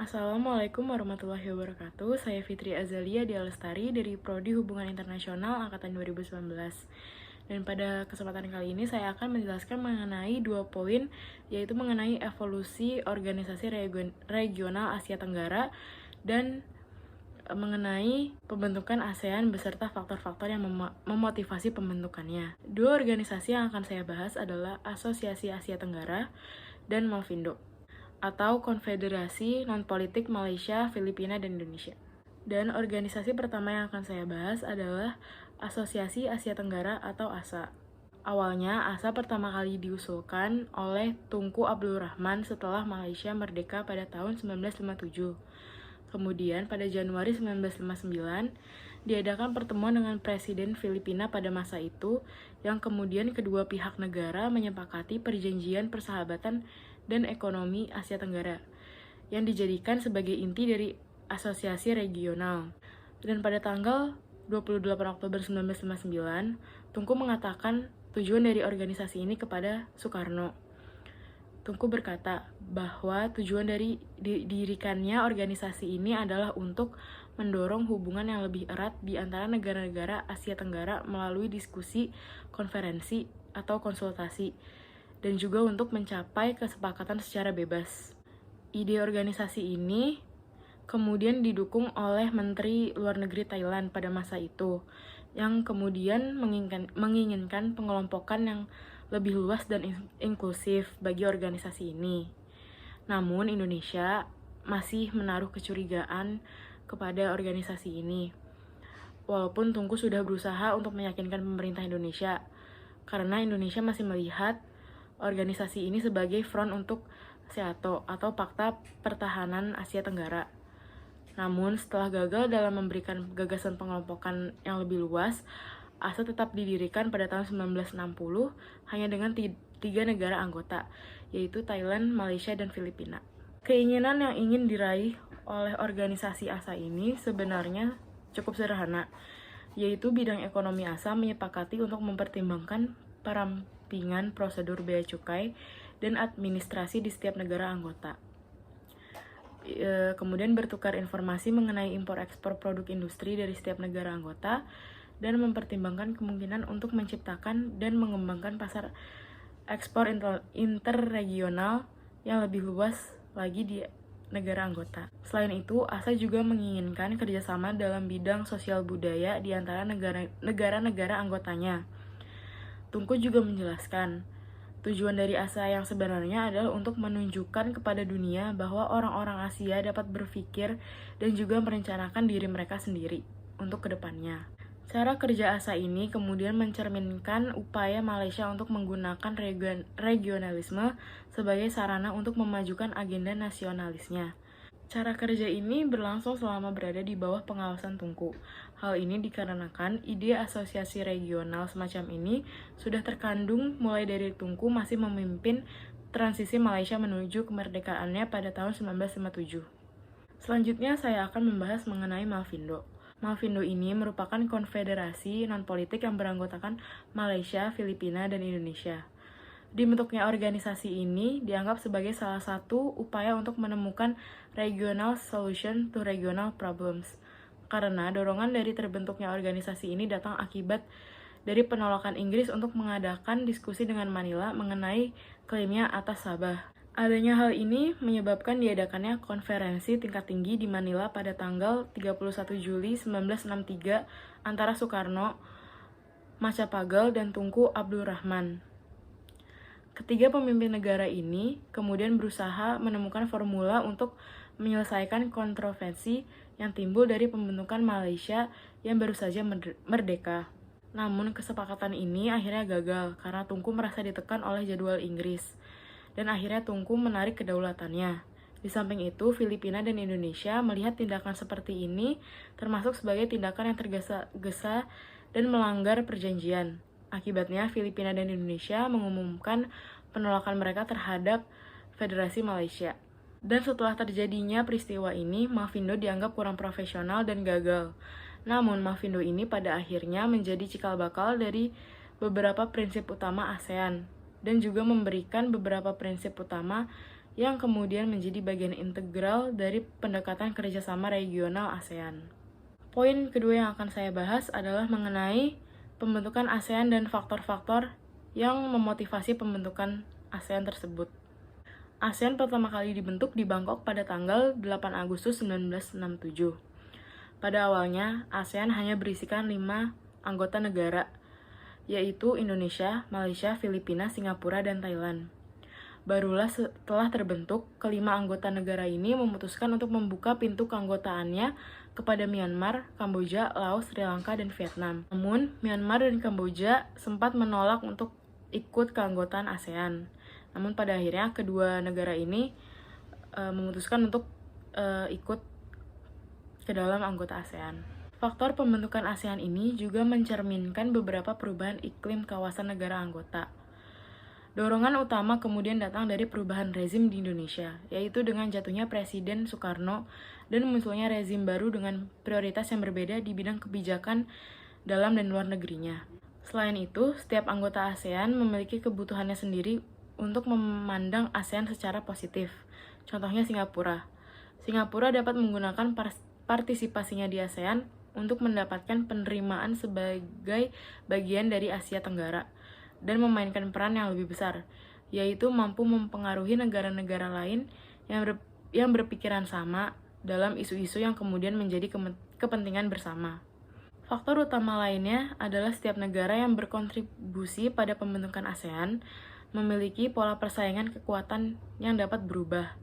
Assalamualaikum warahmatullahi wabarakatuh. Saya Fitri Azalia Dialestari dari Prodi Hubungan Internasional Angkatan 2019. Dan pada kesempatan kali ini saya akan menjelaskan mengenai 2 poin, yaitu mengenai evolusi organisasi regional Asia Tenggara dan mengenai pembentukan ASEAN beserta faktor-faktor yang memotivasi pembentukannya. 2 organisasi yang akan saya bahas adalah Asosiasi Asia Tenggara dan Malvindo, atau Konfederasi Non-Politik Malaysia, Filipina, dan Indonesia. Dan organisasi pertama yang akan saya bahas adalah Asosiasi Asia Tenggara atau ASA. Awalnya, ASA pertama kali diusulkan oleh Tunku Abdul Rahman setelah Malaysia merdeka pada tahun 1957. Kemudian, pada Januari 1959, diadakan pertemuan dengan Presiden Filipina pada masa itu, yang kemudian kedua pihak negara menyepakati perjanjian persahabatan dan ekonomi Asia Tenggara, yang dijadikan sebagai inti dari asosiasi regional. Dan pada tanggal 28 Oktober 1959, Tunku mengatakan tujuan dari organisasi ini kepada Soekarno. Tunku berkata bahwa tujuan dari didirikannya organisasi ini adalah untuk mendorong hubungan yang lebih erat di antara negara-negara Asia Tenggara melalui diskusi, konferensi, atau konsultasi, dan juga untuk mencapai kesepakatan secara bebas. Ide organisasi ini kemudian didukung oleh Menteri Luar Negeri Thailand pada masa itu, yang kemudian menginginkan pengelompokan yang lebih luas dan inklusif bagi organisasi ini. Namun Indonesia masih menaruh kecurigaan kepada organisasi ini, walaupun Tunku sudah berusaha untuk meyakinkan pemerintah Indonesia, karena Indonesia masih melihat organisasi ini sebagai front untuk SEATO atau Pakta Pertahanan Asia Tenggara. Namun setelah gagal dalam memberikan gagasan pengelompokan yang lebih luas, ASA tetap didirikan pada tahun 1960 hanya dengan 3 negara anggota, yaitu Thailand, Malaysia, dan Filipina. Keinginan yang ingin diraih oleh organisasi ASA ini sebenarnya cukup sederhana, yaitu bidang ekonomi ASA menyepakati untuk mempertimbangkan perampingan prosedur bea cukai dan administrasi di setiap negara anggota. Kemudian bertukar informasi mengenai impor-ekspor produk industri dari setiap negara anggota, dan mempertimbangkan kemungkinan untuk menciptakan dan mengembangkan pasar ekspor interregional yang lebih luas lagi di negara anggota. Selain itu, ASA juga menginginkan kerjasama dalam bidang sosial budaya di antara negara-negara anggotanya. Tunku juga menjelaskan, tujuan dari ASA yang sebenarnya adalah untuk menunjukkan kepada dunia bahwa orang-orang Asia dapat berpikir dan juga merencanakan diri mereka sendiri untuk kedepannya. Cara kerja ASA ini kemudian mencerminkan upaya Malaysia untuk menggunakan regionalisme sebagai sarana untuk memajukan agenda nasionalisnya. Cara kerja ini berlangsung selama berada di bawah pengawasan Tunku. Hal ini dikarenakan ide asosiasi regional semacam ini sudah terkandung mulai dari Tunku masih memimpin transisi Malaysia menuju kemerdekaannya pada tahun 1957. Selanjutnya saya akan membahas mengenai Malvindo. Malvindo ini merupakan konfederasi non-politik yang beranggotakan Malaysia, Filipina, dan Indonesia. Dibentuknya organisasi ini dianggap sebagai salah satu upaya untuk menemukan regional solution to regional problems, karena dorongan dari terbentuknya organisasi ini datang akibat dari penolakan Inggris untuk mengadakan diskusi dengan Manila mengenai klaimnya atas Sabah. Adanya hal ini menyebabkan diadakannya konferensi tingkat tinggi di Manila pada tanggal 31 Juli 1963 antara Soekarno, Macapagal, dan Tunku Abdul Rahman. Ketiga pemimpin negara ini kemudian berusaha menemukan formula untuk menyelesaikan kontroversi yang timbul dari pembentukan Malaysia yang baru saja merdeka. Namun kesepakatan ini akhirnya gagal karena Tunku merasa ditekan oleh jadwal Inggris, dan akhirnya Tunku menarik kedaulatannya. Di samping itu, Filipina dan Indonesia melihat tindakan seperti ini termasuk sebagai tindakan yang tergesa-gesa dan melanggar perjanjian. Akibatnya, Filipina dan Indonesia mengumumkan penolakan mereka terhadap Federasi Malaysia. Dan setelah terjadinya peristiwa ini, Malvindo dianggap kurang profesional dan gagal. Namun, Malvindo ini pada akhirnya menjadi cikal bakal dari beberapa prinsip utama ASEAN, dan juga memberikan beberapa prinsip utama yang kemudian menjadi bagian integral dari pendekatan kerjasama regional ASEAN. Poin kedua yang akan saya bahas adalah mengenai pembentukan ASEAN dan faktor-faktor yang memotivasi pembentukan ASEAN tersebut. ASEAN pertama kali dibentuk di Bangkok pada tanggal 8 Agustus 1967. Pada awalnya, ASEAN hanya berisikan 5 anggota negara, yaitu Indonesia, Malaysia, Filipina, Singapura, dan Thailand. Barulah setelah terbentuk, kelima anggota negara ini memutuskan untuk membuka pintu keanggotaannya kepada Myanmar, Kamboja, Laos, Sri Lanka, dan Vietnam. Namun, Myanmar dan Kamboja sempat menolak untuk ikut keanggotaan ASEAN. Namun pada akhirnya kedua negara ini memutuskan untuk ikut ke dalam anggota ASEAN. Faktor pembentukan ASEAN ini juga mencerminkan beberapa perubahan iklim kawasan negara anggota. Dorongan utama kemudian datang dari perubahan rezim di Indonesia, yaitu dengan jatuhnya Presiden Soekarno dan munculnya rezim baru dengan prioritas yang berbeda di bidang kebijakan dalam dan luar negerinya. Selain itu, setiap anggota ASEAN memiliki kebutuhannya sendiri untuk memandang ASEAN secara positif. Contohnya Singapura. Singapura dapat menggunakan partisipasinya di ASEAN untuk mendapatkan penerimaan sebagai bagian dari Asia Tenggara dan memainkan peran yang lebih besar, yaitu mampu mempengaruhi negara-negara lain yang berpikiran sama dalam isu-isu yang kemudian menjadi kepentingan bersama. Faktor utama lainnya adalah setiap negara yang berkontribusi pada pembentukan ASEAN memiliki pola persaingan kekuatan yang dapat berubah.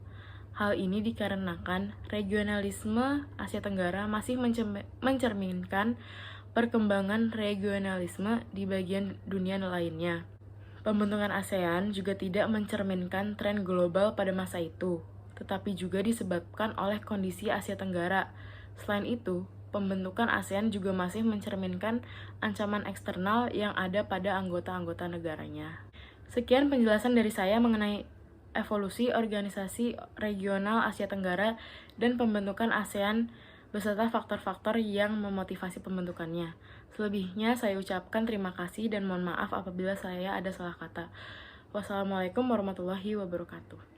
Hal ini dikarenakan regionalisme Asia Tenggara masih mencerminkan perkembangan regionalisme di bagian dunia lainnya. Pembentukan ASEAN juga tidak mencerminkan tren global pada masa itu, tetapi juga disebabkan oleh kondisi Asia Tenggara. Selain itu, pembentukan ASEAN juga masih mencerminkan ancaman eksternal yang ada pada anggota-anggota negaranya. Sekian penjelasan dari saya mengenai evolusi organisasi regional Asia Tenggara dan pembentukan ASEAN beserta faktor-faktor yang memotivasi pembentukannya. Selebihnya saya ucapkan terima kasih dan mohon maaf apabila saya ada salah kata. Wassalamualaikum warahmatullahi wabarakatuh.